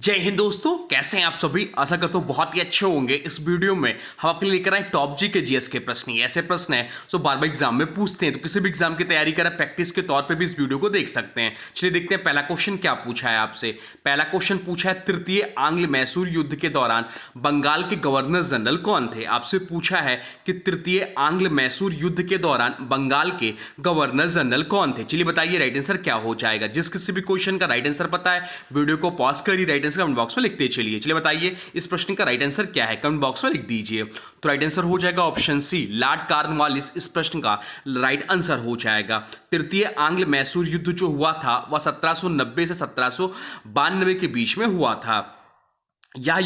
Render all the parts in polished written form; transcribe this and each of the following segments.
जय हिंद दोस्तों, कैसे हैं आप सभी। आशा करता हूँ बहुत ही अच्छे होंगे। इस वीडियो में हम आपके लिए लेकर आए टॉप जी के जीएस के प्रश्न। ये ऐसे प्रश्न हैं जो बार बार एग्जाम में पूछते हैं, तो किसी भी एग्जाम की तैयारी करें प्रैक्टिस के तौर पे भी इस वीडियो को देख सकते हैं। चलिए देखते हैं पहला क्वेश्चन क्या पूछा है आपसे। पहला क्वेश्चन पूछा है, तृतीय आंग्ल मैसूर युद्ध के दौरान बंगाल के गवर्नर जनरल कौन थे। आपसे पूछा है कि तृतीय आंग्ल मैसूर युद्ध के दौरान बंगाल के गवर्नर जनरल कौन थे। चलिए बताइए राइट आंसर क्या हो जाएगा। जिस किसी भी क्वेश्चन का राइट आंसर पता है वीडियो को पॉज करिए, राइट कमेंट बॉक्स में लिखते चलिए। चलिए बताइए इस प्रश्न का राइट आंसर क्या है, कमेंट बॉक्स में लिख दीजिए। तो राइट आंसर हो जाएगा ऑप्शन सी, लॉर्ड कॉर्नवालिस इस प्रश्न का राइट आंसर हो जाएगा। तृतीय आंग्ल मैसूर युद्ध जो हुआ था वह 1790 से 1792 के बीच में हुआ था। यह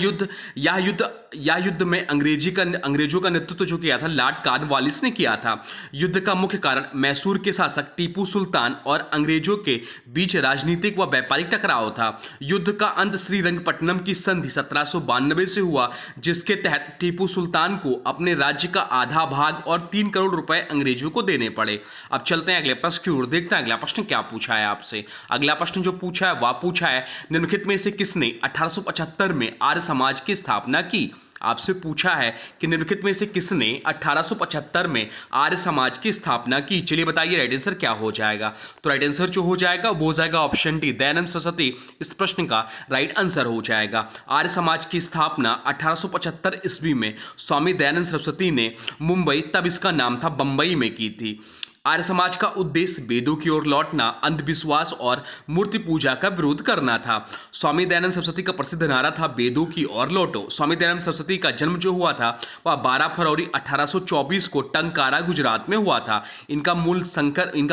युद्ध में अंग्रेजों का नेतृत्व जो किया था लॉर्ड कॉर्नवालिस ने किया था। युद्ध का मुख्य कारण मैसूर के शासक टीपू सुल्तान और अंग्रेजों के बीच राजनीतिक व व्यापारिक टकराव था। युद्ध का अंत श्रीरंगपट्टनम की संधि 1792 से हुआ, जिसके तहत टीपू सुल्तान को अपने राज्य का आधा भाग और 3 करोड़ रुपए अंग्रेजों को देने पड़े। अब चलते हैं अगले प्रश्न की ओर, देखते हैं अगला प्रश्न क्या पूछा है आपसे। अगला प्रश्न जो पूछा है वह पूछा है, निम्नलिखित में से किसने 1875 में आर्य समाज की स्थापना की। आपसे पूछा है कि निम्नलिखित में से किसने 1875 में आर्य समाज की स्थापना की। चलिए बताइए राइट आंसर क्या हो जाएगा। तो राइट आंसर जो हो जाएगा वो हो जाएगा ऑप्शन डी, दयानंद सरस्वती इस प्रश्न का राइट आंसर हो जाएगा। आर्य समाज की स्थापना 1875 ईस्वी में स्वामी दयानंद सरस्वती ने मुंबई, तब इसका नाम था बंबई में की थी। आर्य समाज का उद्देश्य वेदों की ओर लौटना, अंधविश्वास और मूर्ति पूजा का विरोध करना था। स्वामी दयानंद सरस्वती का प्रसिद्ध नारा था वेदों की ओर लौटो। स्वामी दयानंद सरस्वती का जन्म जो हुआ था वह 12 फरवरी 1824 को टंकारा गुजरात में हुआ था। इनका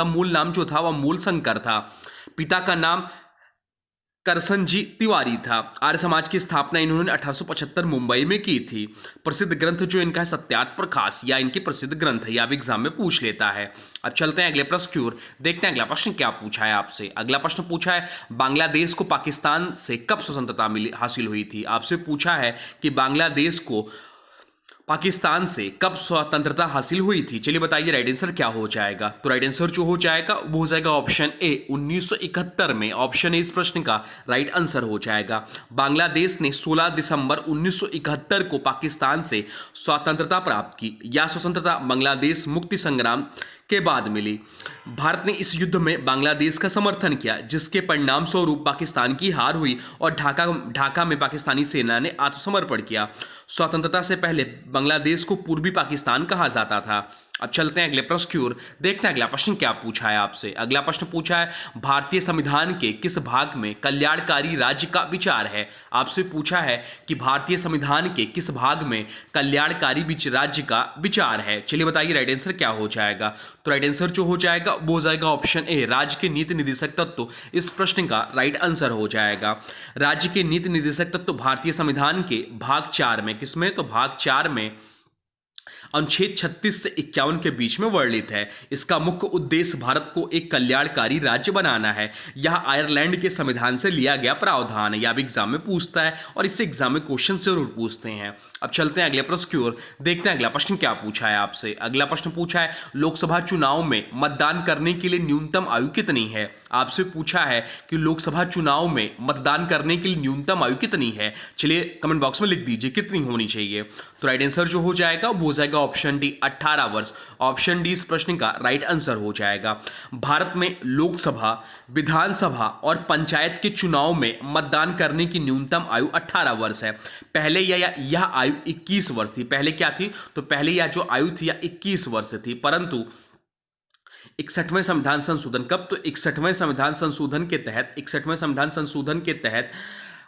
मूल नाम जो था वह मूल शंकर था। पिता का नाम करसनजी तिवारी था। आर्य समाज की स्थापना इन्होंने 1875 मुंबई में की थी। प्रसिद्ध ग्रंथ जो इनका है सत्यार्थ प्रकाश, या इनकी प्रसिद्ध ग्रंथ है, या भी एग्जाम में पूछ लेता है। अब चलते हैं अगले प्रश्न की ओर, देखते हैं अगला प्रश्न क्या पूछा है आपसे। अगला प्रश्न पूछा है, बांग्लादेश को पाकिस्तान से कब स्वतंत्रता हासिल हुई थी। आपसे पूछा है कि बांग्लादेश को पाकिस्तान से कब स्वतंत्रता हासिल हुई थी। चलिए बताइए राइट आंसर क्या हो जाएगा। तो राइट आंसर जो हो जाएगा वो हो जाएगा ऑप्शन ए, 1971 में। ऑप्शन ए इस प्रश्न का राइट आंसर हो जाएगा। बांग्लादेश ने 16 दिसंबर 1971 को पाकिस्तान से स्वतंत्रता प्राप्त की। यह स्वतंत्रता बांग्लादेश मुक्ति संग्राम के बाद मिली। भारत ने इस युद्ध में बांग्लादेश का समर्थन किया, जिसके परिणाम स्वरूप पाकिस्तान की हार हुई और ढाका में पाकिस्तानी सेना ने आत्मसमर्पण किया। स्वतंत्रता से पहले बांग्लादेश को पूर्वी पाकिस्तान कहा जाता था। अब चलते हैं अगले प्रश्न की ओर, देखते हैं अगला प्रश्न क्या पूछा है आपसे। अगला प्रश्न पूछा है, भारतीय संविधान के किस भाग में कल्याणकारी राज्य का विचार है। आपसे पूछा है कि भारतीय संविधान के किस भाग में कल्याणकारी राज्य का विचार है। चलिए बताइए राइट आंसर क्या हो जाएगा। तो राइट आंसर जो हो जाएगा वो हो जाएगा ऑप्शन ए, राज्य के नीति निर्देशक तत्व इस प्रश्न का राइट आंसर हो जाएगा। राज्य के नीति निर्देशक तत्व भारतीय संविधान के भाग 4 में, किसमें, तो भाग 4 में अनुच्छेद 36 से 51 के बीच में वर्णित है। इसका मुख्य उद्देश्य भारत को एक कल्याणकारी राज्य बनाना है। यह आयरलैंड के संविधान से लिया गया प्रावधान है। यह भी एग्जाम में पूछता है और इससे एग्जाम में क्वेश्चन जरूर पूछते हैं। अब चलते हैं अगले प्रश्न की ओर, देखते हैं अगला प्रश्न क्या पूछा है आपसे। अगला प्रश्न पूछा है, लोकसभा चुनाव में मतदान करने के लिए न्यूनतम आयु कितनी है। आपसे पूछा है कि लोकसभा चुनाव में मतदान करने के लिए न्यूनतम आयु कितनी है। चलिए कमेंट बॉक्स में लिख दीजिए कितनी होनी चाहिए। तो राइट आंसर जो हो जाएगा वो हो जाएगा ऑप्शन डी, 18 वर्ष। ऑप्शन डी इस प्रश्न का राइट आंसर हो जाएगा। भारत में लोकसभा, विधानसभा और पंचायत के चुनाव में मतदान करने की न्यूनतम आयु 18 वर्ष है। पहले यह आयु 21 वर्ष थी। पहले क्या थी, तो पहले यह जो आयु थी यह 21 वर्ष थी, परंतु 61वें संविधान संशोधन, कब, तो 61वें संविधान संशोधन के तहत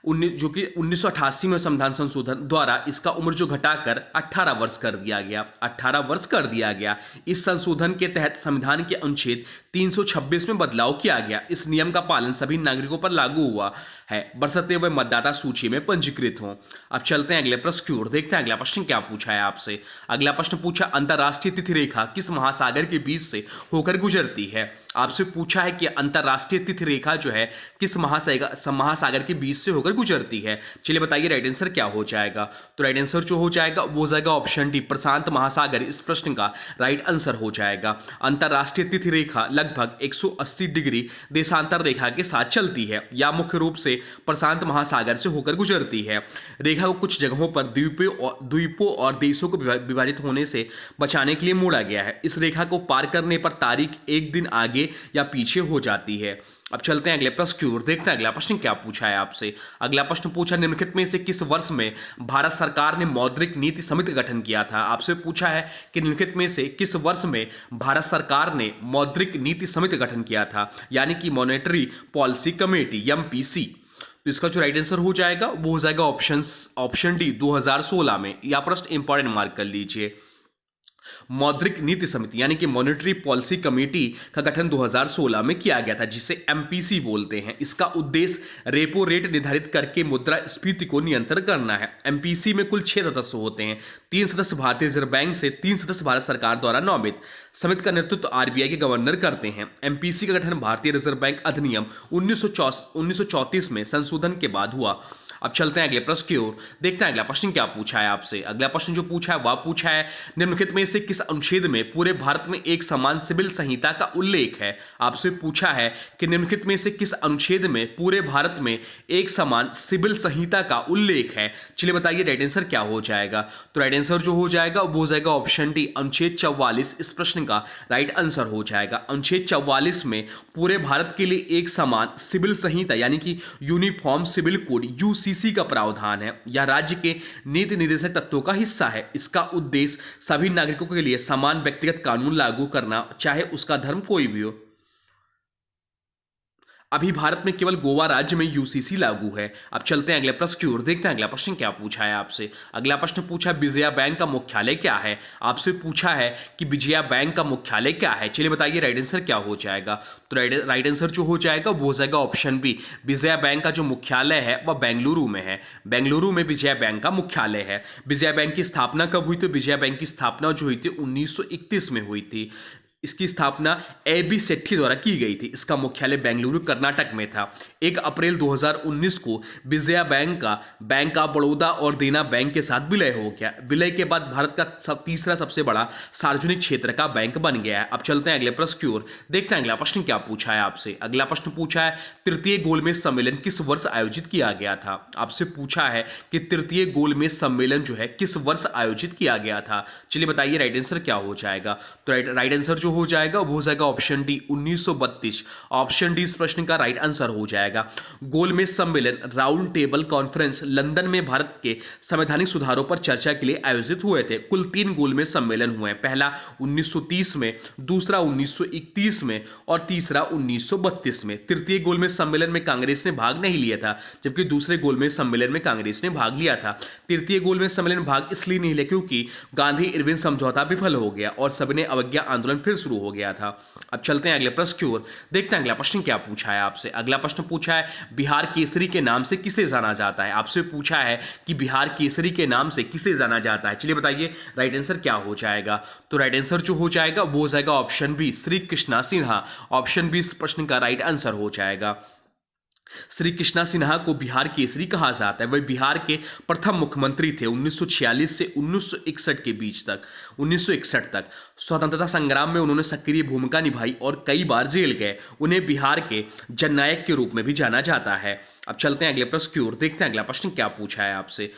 जो कि 1988 में संविधान संशोधन द्वारा इसका उम्र जो घटाकर 18 वर्ष कर दिया गया। 18 वर्ष कर दिया गया। इस संशोधन के तहत संविधान के अनुच्छेद 326 में बदलाव किया गया। इस नियम का पालन सभी नागरिकों पर लागू हुआ है, बशर्ते वे मतदाता सूची में पंजीकृत हों। अब चलते हैं अगले प्रश्न की ओर, देखते हैं अगला प्रश्न क्या पूछा है आपसे। अगला प्रश्न पूछा, अंतरराष्ट्रीय तिथि रेखा किस महासागर के बीच से होकर गुजरती है। आपसे पूछा है कि अंतरराष्ट्रीय तिथि रेखा जो है किस महासागर के बीच से होकर गुजरती है। चलिए बताइए राइट आंसर क्या हो जाएगा। तो राइट आंसर जो हो जाएगा वो हो जाएगा ऑप्शन डी, प्रशांत महासागर इस प्रश्न का राइट आंसर हो जाएगा। अंतरराष्ट्रीय तिथि रेखा लगभग 180 डिग्री देशांतर रेखा के साथ चलती है या मुख्य रूप से प्रशांत महासागर से होकर गुजरती है। रेखा को कुछ जगहों पर द्वीपों और देशों को विभाजित होने से बचाने के लिए मोड़ा गया है। इस रेखा को पार करने पर तारीख एक दिन आगे या पीछे हो जाती है। अब चलते हैं अगले प्रश्न की ओर, देखते हैं अगला प्रश्न क्या पूछा है आपसे। अगला प्रश्न पूछा, निम्नलिखित में से किस वर्ष में भारत सरकार ने मौद्रिक नीति समिति का गठन किया था। आपसे पूछा है कि निम्नलिखित में से किस वर्ष में भारत सरकार ने मौद्रिक नीति समिति का गठन किया था, यानी कि मॉनेटरी पॉलिसी कमेटी MPC। तो इसका जो राइट आंसर हो जाएगा वो हो जाएगा ऑप्शन डी 2016 में। यह प्रश्न इंपॉर्टेंट मार्क कर लीजिए। मौद्रिक नीति समिति यानी कि मॉनेटरी पॉलिसी कमेटी का गठन 2016 में किया गया था, जिसे MPC बोलते हैं। इसका उद्देश्य रेपो रेट निर्धारित करके मुद्रास्फीति को नियंत्रण करना है। MPC में कुल 6 सदस्य होते हैं। 3 सदस्य भारतीय रिजर्व बैंक से, 3 सदस्य भारत सरकार द्वारा नामित। समिति का नेतृत्व RBI के गवर्नर करते हैं। MPC का गठन भारतीय रिजर्व बैंक अधिनियम 1934 में संशोधन के बाद हुआ। अब चलते हैं अगले प्रश्न की ओर, देखते हैं अगला प्रश्न क्या पूछा है आपसे। अगला प्रश्न जो पूछा है वह पूछा है, निम्नलिखित में से किस अनुच्छेद में पूरे भारत में एक समान सिविल संहिता का उल्लेख है। आपसे पूछा है कि निम्नलिखित में से किस अनुच्छेद में पूरे भारत में एक समान सिविल संहिता का उल्लेख है। चलिए बताइए राइट आंसर क्या हो जाएगा। तो राइट आंसर जो हो जाएगा वो हो जाएगा ऑप्शन डी, अनुच्छेद 44 इस प्रश्न का राइट आंसर हो जाएगा। अनुच्छेद 44 में पूरे भारत के लिए एक समान सिविल संहिता यानी कि यूनिफॉर्म सिविल कोड UCC का प्रावधान है। यह राज्य के नीति निर्देशक तत्वों का हिस्सा है। इसका उद्देश्य सभी नागरिकों के लिए समान व्यक्तिगत कानून लागू करना, चाहे उसका धर्म कोई भी हो। अभी भारत में केवल गोवा राज्य में UCC लागू है। अब चलते हैं अगले प्रश्न की ओर, देखते हैं अगला प्रश्न क्या पूछा है आपसे। अगला प्रश्न पूछा, विजया बैंक का मुख्यालय क्या है। आपसे पूछा है कि विजया बैंक का मुख्यालय क्या है। चलिए बताइए राइट आंसर क्या हो जाएगा। तो राइट आंसर जो हो जाएगा वो हो जाएगा ऑप्शन बी, विजया बैंक का जो मुख्यालय है वह बेंगलुरु में है। बेंगलुरु में विजया बैंक का मुख्यालय है। विजया बैंक की स्थापना कब हुई थी। विजया बैंक की स्थापना जो हुई थी 1931 में हुई थी। इसकी स्थापना AB सेठी द्वारा की गई थी। इसका मुख्यालय बेंगलुरु कर्नाटक में था। 1 अप्रैल 2019 को विजया बैंक का बैंक ऑफ बड़ौदा और देना बैंक के साथ विलय हो गया। विलय के बाद भारत का तीसरा सबसे बड़ा सार्वजनिक क्षेत्र का बैंक बन गया है। अब चलते हैं अगले प्रश्न की ओर, देखते हैं अगला प्रश्न क्या पूछा है आपसे। अगला प्रश्न पूछा है, तृतीय गोलमेज सम्मेलन किस वर्ष आयोजित किया गया था। आपसे पूछा है कि तृतीय गोलमेज सम्मेलन जो है किस वर्ष आयोजित किया गया था। चलिए बताइए राइट आंसर क्या हो जाएगा। तो राइट आंसर जो हो जाएगा वो हो जाएगा ऑप्शन डी 1932। ऑप्शन डी इस प्रश्न का राइट आंसर हो जाएगा। गोलमेज सम्मेलन राउंड टेबल कॉन्फ्रेंस लंदन में भारत के संवैधानिक सुधारों पर चर्चा के लिए आयोजित हुए थे। कुल 3 गोलमेज सम्मेलन हुए, पहला 1930 में, दूसरा 1931 में और तीसरा 1932 में। तृतीय गोलमेज सम्मेलन में कांग्रेस ने भाग नहीं लिया था, जबकि दूसरे गोलमेज सम्मेलन में कांग्रेस ने भाग लिया था। तृतीय गोलमेज सम्मेलन में भाग इसलिए नहीं लिया क्योंकि गांधी इरविन समझौता विफल हो गया और सविनय अवज्ञा आंदोलन फिर शुरू हो गया था। अब चलते हैं अगले प्रश्न की ओर, देखते हैं अगला प्रश्न क्या पूछा है आपसे। अगला प्रश्न पूछा है, बिहार केसरी के नाम से किसे जाना जाता है। आपसे पूछा है कि बिहार केसरी के नाम से किसे जाना जाता है। चलिए बताइए राइट आंसर क्या हो जाएगा। तो राइट आंसर जो हो जाएगा वो हो जाएगा option B, Shri Krishna Sinha. Option B इस प्रश्न का राइट आंसर हो जाएगा। श्री कृष्णा सिन्हा को बिहार केसरी कहा जाता है। वह बिहार के प्रथम मुख्यमंत्री थे 1946 से 1961 के बीच तक। 1961 तक स्वतंत्रता संग्राम में उन्होंने सक्रिय भूमिका निभाई और कई बार जेल गए। उन्हें बिहार के जननायक के रूप में भी जाना जाता है। अब चलते हैं अगले प्रश्न की ओर, देखते हैं अगला प्रश्न क्या पूछा है आपसे।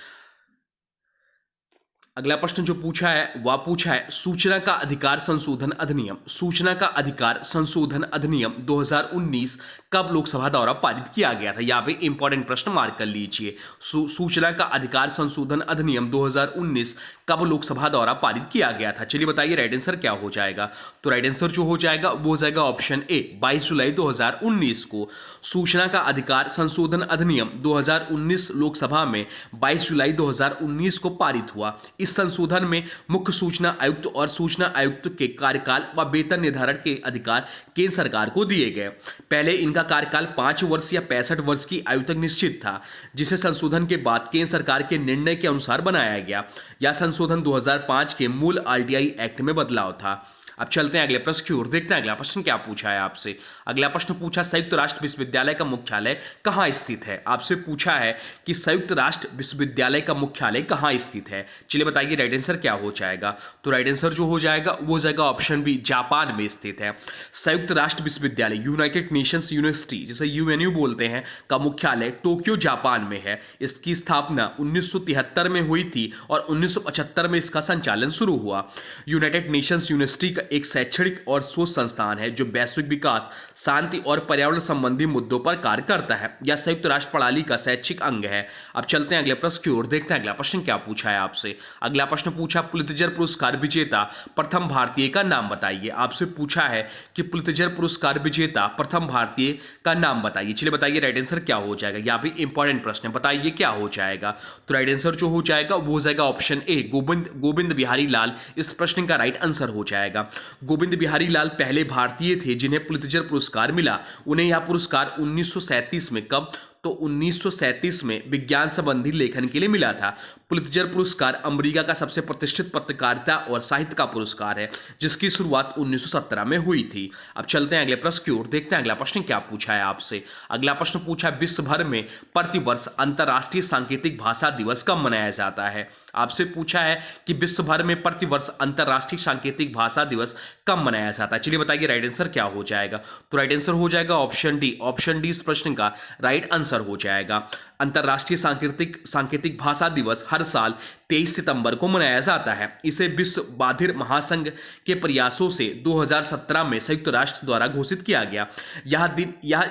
अगला प्रश्न जो पूछा है वह पूछा है, सूचना का अधिकार संशोधन अधिनियम। सूचना का अधिकार संशोधन अधिनियम 2019 कब लोकसभा द्वारा पारित किया गया था। यहाँ पे इंपॉर्टेंट प्रश्न मार्क कर लीजिए। सूचना का अधिकार संशोधन अधिनियम 2019 कब लोकसभा द्वारा पारित किया गया था। चलिए बताइए राइट आंसर क्या हो जाएगा। तो राइट आंसर जो हो जाएगा वो हो जाएगा ऑप्शन ए, 22 जुलाई 2019 को सूचना का अधिकार संशोधन अधिनियम 2019 लोकसभा में 22 जुलाई 2019 को पारित हुआ। इस संशोधन में मुख्य सूचना आयुक्त और सूचना आयुक्त के कार्यकाल व वेतन निर्धारण के अधिकार केंद्र सरकार को दिए गए। पहले इनका कार्यकाल 5 वर्ष या 65 वर्ष की आयु तक निश्चित था, जिसे संशोधन के बाद केंद्र सरकार के निर्णय के अनुसार बनाया गया। यह संशोधन 2005 के मूल RTI एक्ट में बदलाव था। अब चलते हैं अगले प्रश्न की ओर, देखते हैं अगला प्रश्न क्या पूछा है आपसे। अगला प्रश्न पूछा संयुक्त राष्ट्र विश्वविद्यालय का मुख्यालय कहाँ स्थित है। आपसे पूछा है कि संयुक्त राष्ट्र विश्वविद्यालय का मुख्यालय कहाँ स्थित है। चलिए बताइए राइट आंसर क्या हो जाएगा। तो राइट आंसर जो हो जाएगा वो हो जाएगा ऑप्शन बी, जापान में स्थित है। संयुक्त राष्ट्र विश्वविद्यालय यूनाइटेड नेशंस यूनिवर्सिटी जिसे यूएनयू बोलते हैं का मुख्यालय टोक्यो जापान में है। इसकी स्थापना 1973 में हुई थी और 1975 में इसका संचालन शुरू हुआ। यूनाइटेड नेशंस यूनिवर्सिटी का एक शैक्षणिक और शोध संस्थान है जो वैश्विक विकास, शांति और पर्यावरण संबंधी मुद्दों पर कार्य करता है। यह संयुक्त राष्ट्र प्रणाली का शैक्षिक अंग है। अब चलते हैं अगले प्रश्न की ओर, देखते हैं अगला प्रश्न क्या पूछा है आपसे। अगला प्रश्न पूछा पुलित्जर पुरस्कार विजेता प्रथम भारतीय का नाम बताइए। आपसे पूछा है कि पुलित्जर पुरस्कार विजेता प्रथम भारतीय का नाम बताइए। चलिए बताइए राइट आंसर क्या हो जाएगा। यह भी इंपॉर्टेंट प्रश्न है, बताइए क्या हो जाएगा। तो राइट आंसर जो हो जाएगा वो हो जाएगा ऑप्शन ए, गोविंद बिहारी लाल। इस प्रश्न का राइट आंसर हो जाएगा। गोविंद बिहारी लाल पहले भारतीय थे जिन्हें पुलित्जर पुरस्कार मिला। उन्हें यह पुरस्कार 1937 में, कब तो 1937 में विज्ञान संबंधी लेखन के लिए मिला था। पुलित्जर पुरस्कार अमेरिका का सबसे प्रतिष्ठित पत्रकारिता और साहित्य का पुरस्कार है जिसकी शुरुआत 1917 में हुई थी। अब चलते हैं अगले प्रश्न की ओर, देखते हैं अगला प्रश्न क्या पूछा है आपसे। अगला प्रश्न पूछा विश्व भर में प्रतिवर्ष अंतर्राष्ट्रीय सांकेतिक भाषा दिवस कब मनाया जाता है। आपसे पूछा है कि विश्व भर में प्रतिवर्ष अंतर्राष्ट्रीय सांकेतिक भाषा दिवस कब मनाया जाता है। चलिए बताइए राइट आंसर क्या हो जाएगा। तो राइट आंसर हो जाएगा ऑप्शन डी। ऑप्शन डी इस प्रश्न का राइट आंसर हो जाएगा। अंतर्राष्ट्रीय सांकेतिक भाषा दिवस हर साल 23 सितंबर को मनाया जाता है। इसे विश्व बधिर महासंघ के प्रयासों से 2017 में संयुक्त राष्ट्र द्वारा घोषित किया गया।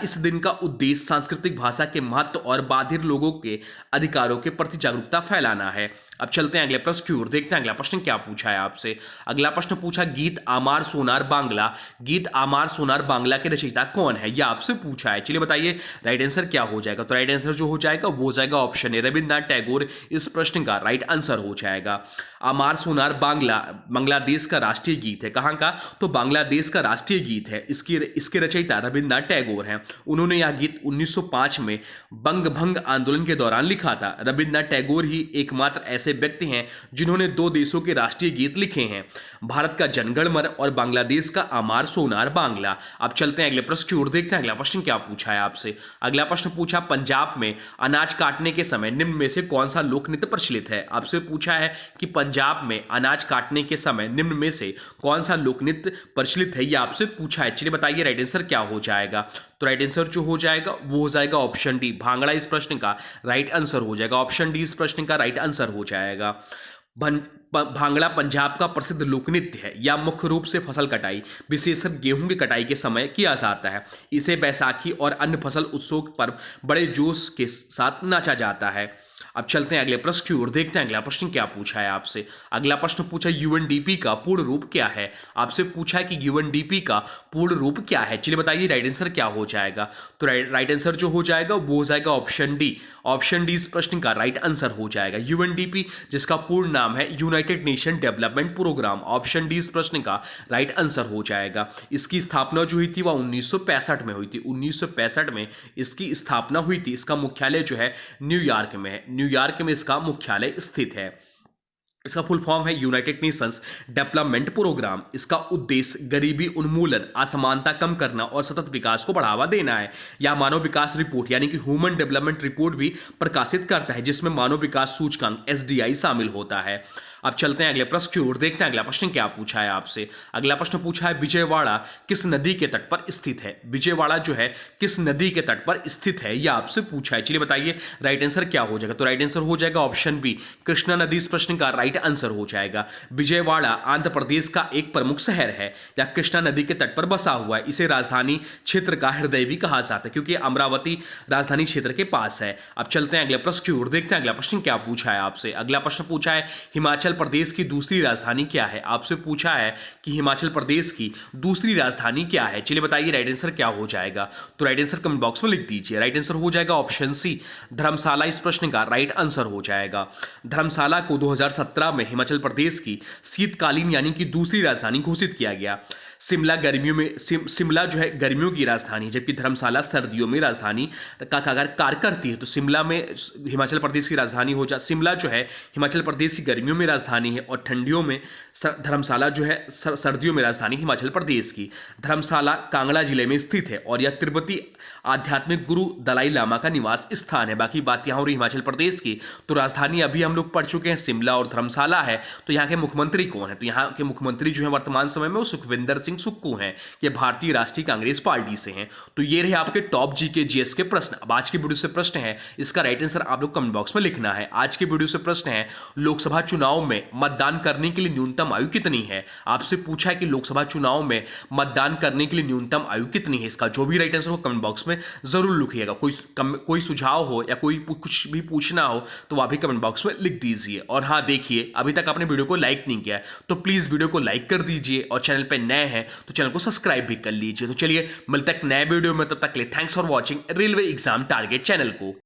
इस दिन का उद्देश्य सांस्कृतिक भाषा के महत्व और बधिर लोगों के अधिकारों के प्रति जागरूकता फैलाना है। अब चलते हैं अगले प्रश्न की ओर, देखते हैं अगला प्रश्न क्या पूछा है आपसे। अगला प्रश्न पूछा गीत आमार सोनार बांग्ला। गीत आमार सोनार बांग्ला के रचयिता कौन है, यह आपसे पूछा है। चलिए बताइए राइट आंसर क्या हो जाएगा। तो राइट आंसर जो हो जाएगा वो हो जाएगा ऑप्शन ए, रविन्द्रनाथ टैगोर। इस प्रश्न का राइट आंसर हो जाएगा। आमार सोनार बांग्ला बांग्लादेश का राष्ट्रीय गीत है। कहाँ का, तो बांग्लादेश का राष्ट्रीय गीत है। इसके रचयिता रविन्द्रनाथ टैगोर हैं। उन्होंने यह गीत 1905 में बंग भंग आंदोलन के दौरान लिखा था। रविन्द्रनाथ टैगोर ही एकमात्र ऐसे व्यक्ति हैं जिन्होंने दो देशों के राष्ट्रीय गीत लिखे हैं, भारत का जनगण मन और बांग्लादेश का आमार सोनार बांग्ला। अब चलते हैं अगले प्रश्न की ओर, देखते हैं अगला प्रश्न क्या पूछा है आपसे। अगला प्रश्न पूछा पंजाब में अनाज काटने के समय निम्न में से कौन सा लोक नृत्य प्रचलित है। आपसे पूछा है कि पंजाब में अनाज काटने के समय निम्न में से कौन सा लोक नृत्य प्रचलित है, यह आपसे पूछा है। चलिए बताइए राइट आंसर क्या हो जाएगा। तो राइट आंसर जो हो जाएगा वो हो जाएगा ऑप्शन डी, भांगड़ा। इस प्रश्न का राइट आंसर हो जाएगा। ऑप्शन डी इस प्रश्न का राइट आंसर हो जाएगा। भांगड़ा पंजाब का प्रसिद्ध लोक नृत्य है। यह मुख्य रूप से फसल कटाई, विशेषकर गेहूं की कटाई के समय किया जाता है। इसे बैसाखी और अन्य फसल उत्सव पर बड़े जोश के साथ नाचा जाता है। अब चलते हैं अगले प्रश्न की ओर, देखते हैं अगला प्रश्न क्या पूछा है आपसे। अगला प्रश्न पूछा यूएनडीपी का पूर्ण रूप क्या है। आपसे पूछा है कि यूएनडीपी का पूर्ण रूप क्या है। चलिए बताइए राइट आंसर क्या हो जाएगा। तो राइट आंसर जो हो जाएगा वो हो जाएगा ऑप्शन डी। ऑप्शन डी इस प्रश्न का राइट आंसर हो जाएगा। यूएनडीपी जिसका पूर्ण नाम है United Nation Development Programme. Option D इस प्रश्न का राइट आंसर हो जाएगा। इसकी स्थापना जो हुई थी वह 1965 में हुई थी। 1965 में इसकी स्थापना हुई थी। इसका मुख्यालय जो है न्यूयॉर्क में है। न्यूयॉर्क में इसका मुख्यालय स्थित है। इसका फुल फॉर्म है यूनाइटेड नेशंस डेवलपमेंट प्रोग्राम। इसका उद्देश्य गरीबी उन्मूलन, असमानता कम करना और सतत विकास को बढ़ावा देना है। यह मानव विकास रिपोर्ट यानी कि ह्यूमन डेवलपमेंट रिपोर्ट भी प्रकाशित करता है जिसमें मानव विकास सूचकांक SDI शामिल होता है। अब चलते हैं अगले प्रश्न की ओर, देखते हैं अगला प्रश्न क्या पूछा है आपसे। अगला प्रश्न पूछा है विजयवाड़ा किस नदी के तट पर स्थित है। विजयवाड़ा जो है किस नदी के तट पर स्थित है, यह आपसे पूछा है। चलिए बताइए राइट आंसर क्या हो जाएगा। तो राइट आंसर हो जाएगा ऑप्शन बी, कृष्णा नदी। इस प्रश्न का राइट आंसर हो जाएगा। विजयवाड़ा आंध्र प्रदेश का एक प्रमुख शहर है। यह कृष्णा नदी के तट पर बसा हुआ है। इसे राजधानी क्षेत्र का हृदय भी कहा जाता है क्योंकि अमरावती राजधानी क्षेत्र के पास है। अब चलते हैं अगले प्रश्न की ओर, देखते हैं अगला प्रश्न क्या पूछा है आपसे। अगला प्रश्न पूछा है हिमाचल प्रदेश की दूसरी राजधानी क्या है। आपसे पूछा है कि हिमाचल प्रदेश की दूसरी राजधानी क्या है। चलिए बताइए राइट आंसर क्या हो जाएगा। तो राइट आंसर कमेंट बॉक्स में लिख दीजिए। राइट आंसर हो जाएगा ऑप्शन सी, धर्मशाला। इस प्रश्न का राइट आंसर हो जाएगा। धर्मशाला को 2017 में हिमाचल प्रदेश की शीतकालीन यानी कि दूसरी राजधानी घोषित किया गया। शिमला गर्मियों में शिमला जो है गर्मियों की राजधानी, जबकि धर्मशाला सर्दियों में राजधानी का अगर कार्य करती है। तो शिमला में हिमाचल प्रदेश की राजधानी हो जा शिमला जो है हिमाचल प्रदेश की गर्मियों में राजधानी है, और ठंडियों में धर्मशाला जो है सर्दियों में राजधानी हिमाचल प्रदेश की। धर्मशाला कांगड़ा जिले में स्थित है और यह तिब्बती आध्यात्मिक गुरु दलाई लामा का निवास स्थान है। बाकी बात यहाँ हो रही हिमाचल प्रदेश की, तो राजधानी अभी हम लोग पढ़ चुके हैं शिमला और धर्मशाला है। तो यहाँ के मुख्यमंत्री कौन है? तो यहाँ के मुख्यमंत्री जो है वर्तमान समय में वो सुखविंदर सिंह सुक्खू हैं। ये भारतीय राष्ट्रीय कांग्रेस पार्टी से हैं। तो ये रहे आपके टॉप जीके जीएस के प्रश्न। अब आज के वीडियो से प्रश्न है, इसका राइट आंसर आप लोग कमेंट बॉक्स में लिखना है। आज के वीडियो से प्रश्न है, लोकसभा चुनाव में मतदान करने के लिए न्यूनतम आयु कितनी है? आपसे पूछा है कि लोकसभा चुनाव में मतदान करने के लिए न्यूनतम आयु कितनी है। इसका जो भी राइट आंसर हो कमेंट बॉक्स में जरूर लिखिएगा। कोई सुझाव हो या कोई कुछ भी पूछना हो तो वह भी कमेंट बॉक्स में लिख दीजिए। और हाँ, देखिए अभी तक आपने वीडियो को लाइक नहीं किया है तो प्लीज वीडियो को लाइक कर दीजिए, और चैनल पे नए हैं तो चैनल को सब्सक्राइब भी कर लीजिए। तो चलिए मिलते हैं नए वीडियो में, तब तक के लिए thanks for watching railway exam target channel को।